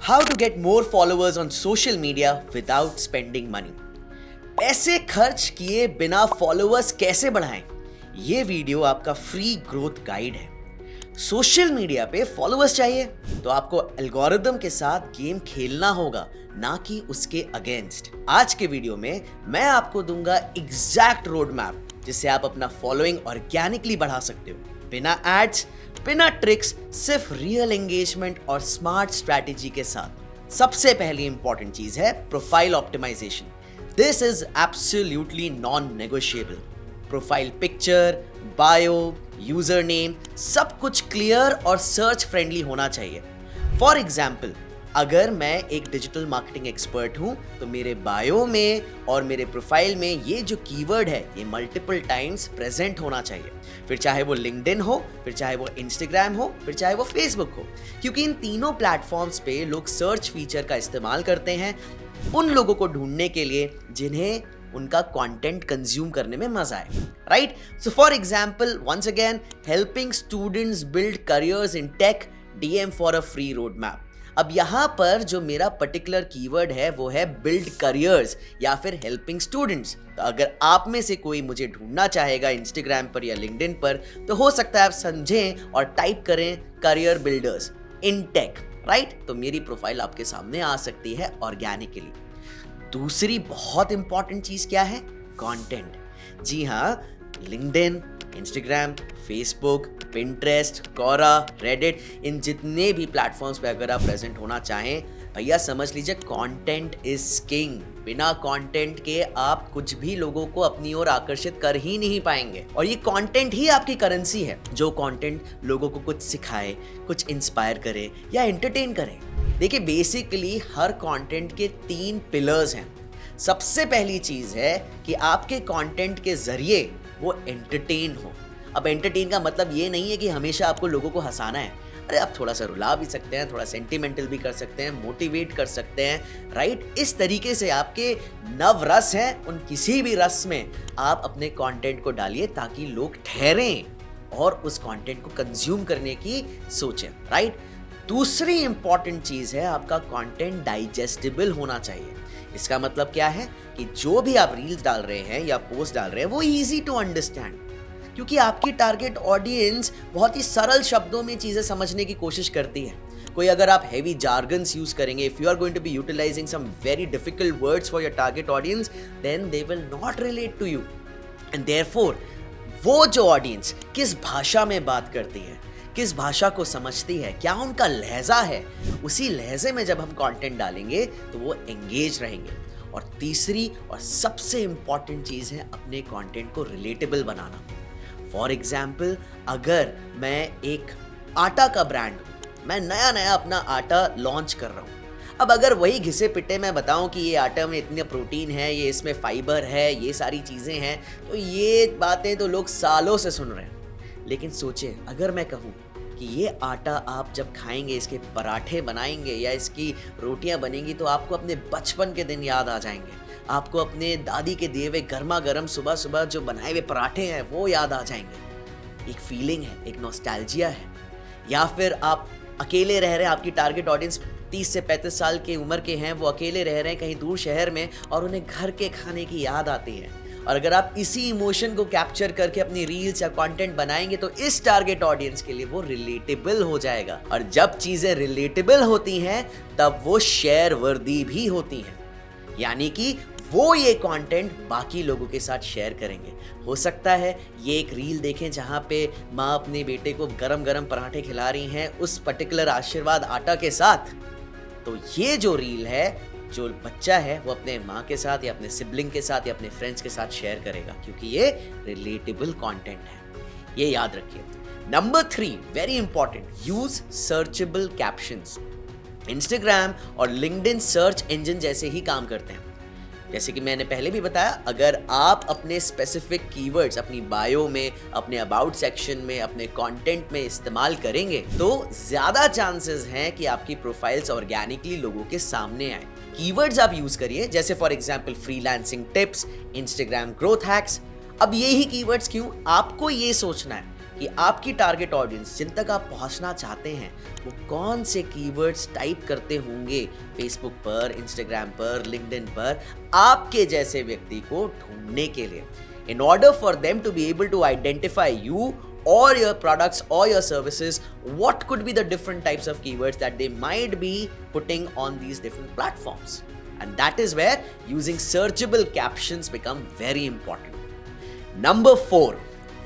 How to get more followers on social media without spending money. पैसे खर्च किए बिना फॉलोअर्स कैसे बढ़ाएं? ये वीडियो आपका फ्री ग्रोथ गाइड है। सोशल मीडिया पे फॉलोअर्स चाहिए तो आपको एल्गोरिदम के साथ गेम खेलना होगा, ना कि उसके अगेंस्ट। आज के वीडियो में मैं आपको दूंगा एग्जैक्ट रोड मैप जिससे आप अपना फॉलोइंग ऑर्गेनिकली बढ़ा सकते हो, बिना एड्स, बिना ट्रिक्स, सिर्फ रियल एंगेजमेंट और स्मार्ट स्ट्रैटेजी के साथ। सबसे पहली इंपॉर्टेंट चीज है profile optimisation. This is absolutely non negotiable. Profile picture, bio, user name सब कुछ क्लियर और सर्च फ्रेंडली होना चाहिए। फॉर एग्जाम्पल, अगर मैं एक डिजिटल मार्केटिंग एक्सपर्ट हूं तो मेरे बायो में और मेरे प्रोफाइल में ये जो कीवर्ड है ये मल्टीपल टाइम्स प्रेजेंट होना चाहिए। फिर चाहे वो लिंक्डइन हो, फिर चाहे वो इंस्टाग्राम हो, फिर चाहे वो फेसबुक हो, क्योंकि इन तीनों प्लेटफॉर्म्स पे लोग सर्च फीचर का इस्तेमाल करते हैं उन लोगों को ढूंढने के लिए जिन्हें उनका कंटेंट कंज्यूम करने में मजा आए, right? So for example, once again, helping students build careers in tech, DM for a free road map. अब यहाँ पर जो मेरा पर्टिकुलर कीवर्ड है वो है बिल्ड करियर्स या फिर हेल्पिंग स्टूडेंट्स। तो अगर आप में से कोई मुझे ढूंढना चाहेगा इंस्टाग्राम पर या लिंक्डइन पर, तो हो सकता है आप समझें और टाइप करें करियर बिल्डर्स इन टेक, राइट? तो मेरी प्रोफाइल आपके सामने आ सकती है ऑर्गेनिकली। दूसरी बहुत इंपॉर्टेंट चीज क्या है? कंटेंट। जी हाँ, लिंक्डइन, इंस्टाग्राम, फेसबुक, पिंटरेस्ट, कोरा, रेडिट, इन जितने भी प्लेटफॉर्म्स पे अगर आप प्रेजेंट होना चाहें, भैया समझ लीजिए कंटेंट इज किंग। बिना कंटेंट के आप कुछ भी लोगों को अपनी ओर आकर्षित कर ही नहीं पाएंगे, और ये कंटेंट ही आपकी करेंसी है। जो कंटेंट लोगों को कुछ सिखाए, कुछ इंस्पायर करे या एंटरटेन करे। देखिए, बेसिकली हर कंटेंट के 3 पिलर्स हैं। सबसे पहली चीज है कि आपके कंटेंट के जरिए वो एंटरटेन हो। अब एंटरटेन का मतलब ये नहीं है कि हमेशा आपको लोगों को हंसाना है। अरे आप थोड़ा सा रुला भी सकते हैं, थोड़ा सेंटिमेंटल भी कर सकते हैं, मोटिवेट कर सकते हैं, राइट? इस तरीके से आपके नव रस हैं, उन किसी भी रस में आप अपने कंटेंट को डालिए ताकि लोग ठहरें और उस कंटेंट को कंज्यूम करने की सोचें, राइट? दूसरी इंपॉर्टेंट चीज है आपका कंटेंट डाइजेस्टेबल होना चाहिए। इसका मतलब क्या है कि जो भी आप रील्स डाल रहे हैं या पोस्ट डाल रहे हैं वो इजी टू अंडरस्टैंड, क्योंकि आपकी टारगेट ऑडियंस बहुत ही सरल शब्दों में चीजें समझने की कोशिश करती है। कोई अगर आप हेवी जार्गन्स यूज करेंगे, if you are going to be utilising some very difficult words for your target audience, then they will not relate to you. And therefore वो जो ऑडियंस किस भाषा में बात करती है, किस भाषा को समझती है, क्या उनका लहजा है, उसी लहजे में जब हम कंटेंट डालेंगे तो वो एंगेज रहेंगे। और तीसरी और सबसे इंपॉर्टेंट चीज है अपने कंटेंट को रिलेटेबल बनाना। फॉर एग्जाम्पल, अगर मैं एक आटा का ब्रांड हूं, मैं नया नया अपना आटा लॉन्च कर रहा हूं। अब अगर वही घिसे पिटे मैं बताऊं कि ये आटा में इतने प्रोटीन है, ये इसमें फाइबर है, ये सारी चीजें हैं, तो ये बातें तो लोग सालों से सुन रहे हैं। लेकिन सोचिए, अगर मैं कहूं कि ये आटा आप जब खाएंगे, इसके पराठे बनाएंगे या इसकी रोटियां बनेंगी, तो आपको अपने बचपन के दिन याद आ जाएंगे। आपको अपने दादी के दिए हुए गर्मा गर्म सुबह सुबह जो बनाए हुए पराठे हैं वो याद आ जाएंगे। एक फीलिंग है, एक नॉस्टैल्जिया है। या फिर आप अकेले रह रहे हैं, आपकी टारगेट ऑडियंस 30 से 35 साल की उम्र के हैं, वो अकेले रह रहे हैं कहीं दूर शहर में और उन्हें घर के खाने की याद आती है। और अगर आप इसी इमोशन को कैप्चर करके अपनी रील्स या कंटेंट बनाएंगे तो इस टारगेट ऑडियंस के लिए वो रिलेटेबल हो जाएगा। और जब चीजें रिलेटेबल होती हैं तब वो शेयर वर्दी भी होती हैं, यानी कि वो ये कंटेंट बाकी लोगों के साथ शेयर करेंगे। हो सकता है ये एक रील देखें जहाँ पे माँ अपने बेटे को गरम गरम पराठे खिला रही हैं उस पर्टिकुलर आशीर्वाद आटा के साथ, तो ये जो रील है, जो बच्चा है वो अपने माँ के साथ या अपने सिबलिंग के साथ या अपने फ्रेंड्स के साथ शेयर करेगा, क्योंकि ये रिलेटेबल कंटेंट है। ये याद रखिए। Number 3, very important, use searchable captions. Instagram और लिंक्डइन सर्च इंजन जैसे ही काम करते हैं। जैसे कि मैंने पहले भी बताया, अगर आप अपने स्पेसिफिक कीवर्ड्स अपनी बायो में, अपने अबाउट सेक्शन में, अपने कंटेंट में इस्तेमाल करेंगे तो ज्यादा चांसेस हैं कि आपकी प्रोफाइल्स ऑर्गेनिकली लोगों के सामने आए। कीवर्ड्स आप यूज करिए, जैसे for example freelancing tips, Instagram growth hacks. अब यही कीवर्ड्स क्यों? आपको ये सोचना है कि आपकी टारगेट ऑडियंस जिन तक आप पहुंचना चाहते हैं वो कौन से कीवर्ड्स टाइप करते होंगे फेसबुक पर, इंस्टाग्राम पर, लिंक्डइन पर आपके जैसे व्यक्ति को ढूंढने के लिए, in order for them to be able to identify you or your products or your services, what could be the different types of keywords that they might be putting on these different platforms. And that is where using searchable captions become very important. Number 4,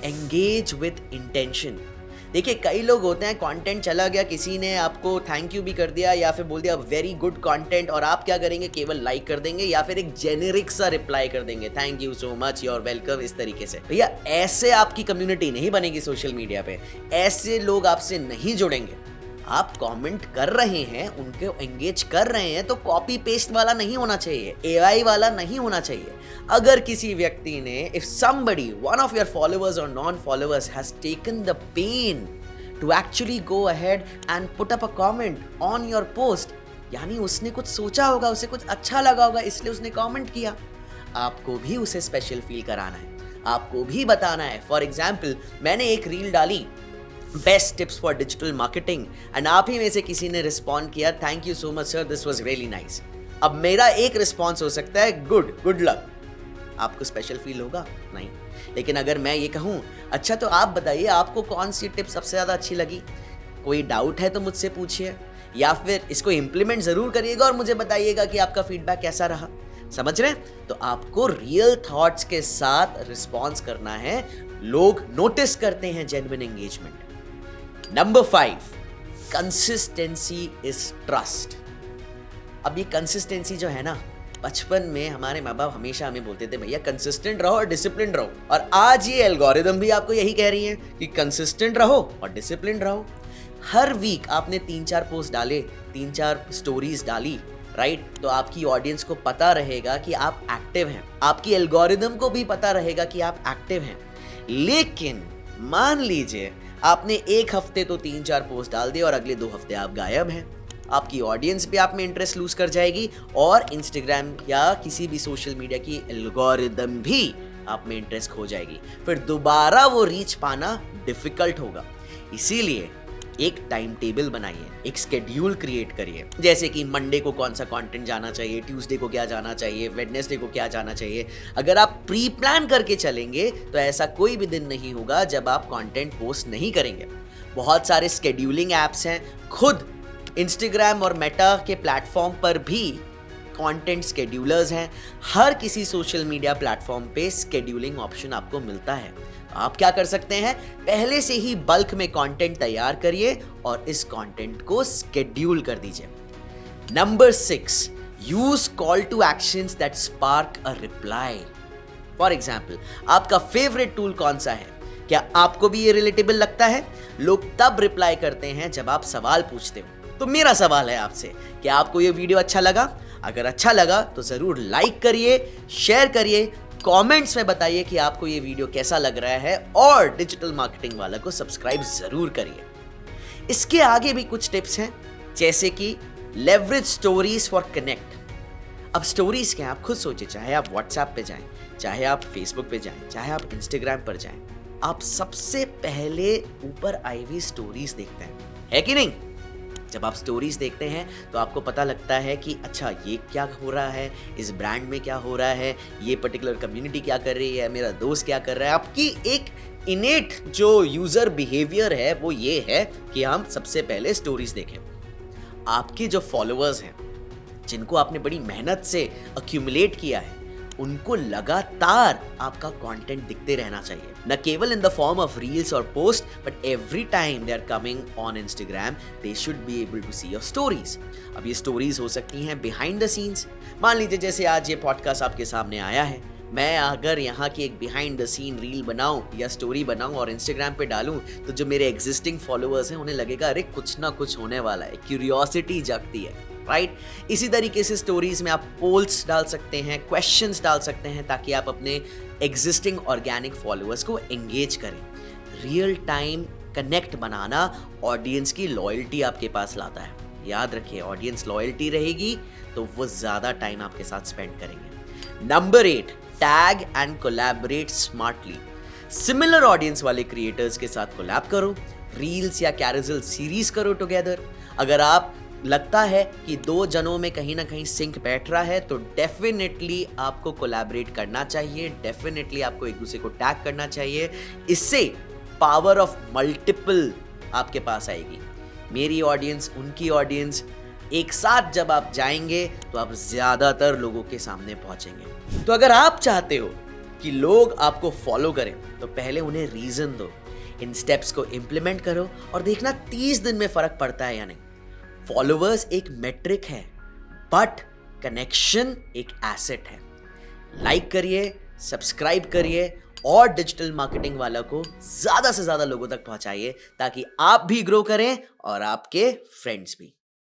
engage with intention. देखिए कई लोग होते हैं, content चला गया, किसी ने आपको थैंक यू भी कर दिया या फिर बोल दिया वेरी गुड कंटेंट, और आप क्या करेंगे, केवल लाइक कर देंगे या फिर एक जेनेरिक सा रिप्लाई कर देंगे, thank you so much, you are welcome, इस तरीके से। भैया ऐसे आपकी कम्युनिटी नहीं बनेगी सोशल मीडिया पे, ऐसे लोग आपसे नहीं जुड़ेंगे। आप कमेंट कर रहे हैं, उनको एंगेज कर रहे हैं, तो कॉपी पेस्ट वाला नहीं होना चाहिए, एआई वाला नहीं होना चाहिए। अगर किसी व्यक्ति ने, if somebody, one of your followers or non-followers has taken the pain to actually go ahead and put up a comment on your post, यानी उसने कुछ सोचा होगा, उसे कुछ अच्छा लगा होगा, इसलिए उसने कमेंट किया। आपको भी उसे स्पेशल फील कराना है, आपको भी बताना है। फॉर एग्जाम्पल, मैंने एक रील डाली, best tips for digital marketing, and आप ही में से किसी ने रिस्पॉन्ड किया, thank you so much sir, this was really nice. अब मेरा एक रिस्पॉन्स हो सकता है, गुड लक। आपको स्पेशल फील होगा? नहीं। लेकिन अगर मैं ये कहूँ, अच्छा तो आप बताइए आपको कौन सी टिप सबसे ज़्यादा अच्छी लगी, कोई डाउट है तो मुझसे पूछिए, या फिर इसको इम्प्लीमेंट ज़रूर करिएगा और मुझे बताइएगा कि आपका फीडबैक कैसा रहा। समझ रहे हैं? तो आपको रियल थॉट्स के साथ रिस्पॉन्स करना है, लोग नोटिस करते हैं genuine engagement. Number 5, consistency is trust. अब ये कंसिस्टेंसी जो है ना, बचपन में हमारे माँ बाप हमेशा हमें बोलते थे भैया कंसिस्टेंट रहो और डिसिप्लिन रहो, और आज ये एल्गोरिदम भी आपको यही कह रही है कि कंसिस्टेंट रहो और डिसिप्लिन रहो। हर वीक आपने 3-4 पोस्ट डाले, 3-4 स्टोरीज डाली, राइट, तो आपकी ऑडियंस को पता रहेगा कि आप एक्टिव हैं, आपकी एल्गोरिदम को भी पता रहेगा कि आप एक्टिव हैं। लेकिन मान लीजिए आपने एक हफ्ते तो 3-4 पोस्ट डाल दिए और अगले 2 हफ्ते आप गायब हैं, आपकी ऑडियंस भी आप में इंटरेस्ट लूज कर जाएगी और इंस्टाग्राम या किसी भी सोशल मीडिया की एल्गोरिदम भी आप में इंटरेस्ट खो जाएगी, फिर दोबारा वो रीच पाना डिफिकल्ट होगा। इसीलिए एक टाइम टेबल बनाइए, एक स्केड्यूल क्रिएट करिए, जैसे कि मंडे को कौन सा कंटेंट जाना चाहिए, ट्यूसडे को क्या जाना चाहिए, वेडनेसडे को क्या जाना चाहिए। अगर आप प्री प्लान करके चलेंगे तो ऐसा कोई भी दिन नहीं होगा जब आप कंटेंट पोस्ट नहीं करेंगे। बहुत सारे स्केड्यूलिंग ऐप्स हैं, खुद इंस्टाग्राम और मेटा के प्लेटफॉर्म पर भी कंटेंट स्केड्यूलर्स हैं। हर किसी सोशल मीडिया प्लेटफॉर्म पे स्केड्यूलिंग ऑप्शन आपको मिलता है। आप क्या कर सकते हैं, पहले से ही बल्क में कंटेंट तैयार करिए और इस कंटेंट को स्केड्यूल कर दीजिए। Number 6, use call to actions that spark a reply. For example, आपका फेवरेट टूल कौन सा है? क्या आपको भी ये रिलेटेबल लगता है? लोग तब रिप्लाई करते हैं जब आप सवाल पूछते हो। तो मेरा सवाल है आपसे, क्या आपको ये वीडियो अच्छा लगा? अगर अच्छा लगा तो जरूर लाइक करिए, शेयर करिए, कमेंट्स में बताइए कि आपको ये वीडियो कैसा लग रहा है, और डिजिटल मार्केटिंग वाला को सब्सक्राइब जरूर करिए। इसके आगे भी कुछ टिप्स हैं, जैसे कि लेवरेज स्टोरीज फॉर कनेक्ट। अब स्टोरीज क्या, आप खुद सोचिए, चाहे आप व्हाट्सएप पे जाएं, चाहे आप फेसबुक पे जाएं, चाहे आप इंस्टाग्राम पर जाएं, आप सबसे पहले ऊपर आई हुई स्टोरीज देखते हैं, है कि नहीं? जब आप स्टोरीज देखते हैं तो आपको पता लगता है कि अच्छा ये क्या हो रहा है, इस ब्रांड में क्या हो रहा है, ये पर्टिकुलर कम्युनिटी क्या कर रही है, मेरा दोस्त क्या कर रहा है। आपकी एक इनेट जो यूजर बिहेवियर है वो ये है कि हम सबसे पहले स्टोरीज देखें। आपके जो फॉलोअर्स हैं, जिनको आपने बड़ी मेहनत से अक्यूमुलेट किया है, उनको लगातार आपका कंटेंट दिखते रहना चाहिए, न केवल in the form of reels और post, but every time they are coming on Instagram they should be able to see your stories. अब ये स्टोरीज हो सकती हैं बिहाइंड द सीन्स। मान लीजिए जैसे आज ये पॉडकास्ट आपके सामने आया है, मैं अगर यहाँ की एक बिहाइंड द सीन रील बनाऊं या स्टोरी बनाऊं और इंस्टाग्राम पे डालूं, तो जो मेरे एग्जिस्टिंग फॉलोअर्स हैं उन्हें लगेगा अरे कुछ ना कुछ होने वाला है, क्यूरियोसिटी जागती है, राइट। इसी तरीके से स्टोरीज में आप पोल्स डाल सकते हैं, क्वेश्चंस डाल सकते हैं, ताकि आप अपने एग्जिस्टिंग ऑर्गेनिक फॉलोअर्स को एंगेज करें। रियल टाइम कनेक्ट बनाना ऑडियंस की लॉयल्टी आपके पास लाता है। याद रखिए, ऑडियंस लॉयल्टी रहेगी तो वो ज़्यादा टाइम आपके साथ स्पेंड करेंगे। Number 8, tag and collaborate smartly. Similar audience वाले क्रिएटर्स के साथ कोलैब करो, रील्स या कैरोसेल सीरीज करो टुगेदर। अगर आप लगता है कि दो जनों में कहीं ना कहीं सिंक बैठ रहा है तो डेफिनेटली आपको कोलैबोरेट करना चाहिए, डेफिनेटली आपको एक दूसरे को टैग करना चाहिए। इससे पावर ऑफ मल्टीपल आपके पास आएगी। मेरी ऑडियंस, उनकी ऑडियंस, एक साथ जब आप जाएंगे तो आप ज्यादातर लोगों के सामने पहुंचेंगे। तो अगर आप चाहते हो कि लोग आपको फॉलो करें तो पहले उन्हें रीजन दो, इन स्टेप्स को इंप्लीमेंट करो और देखना 30 दिन में फर्क पड़ता है या नहीं। फॉलोवर्स एक मेट्रिक है बट कनेक्शन एक एसेट है। लाइक करिए, सब्सक्राइब करिए और डिजिटल मार्केटिंग वाला को ज्यादा से ज्यादा लोगों तक पहुंचाइए ताकि आप भी ग्रो करें और आपके फ्रेंड्स भी।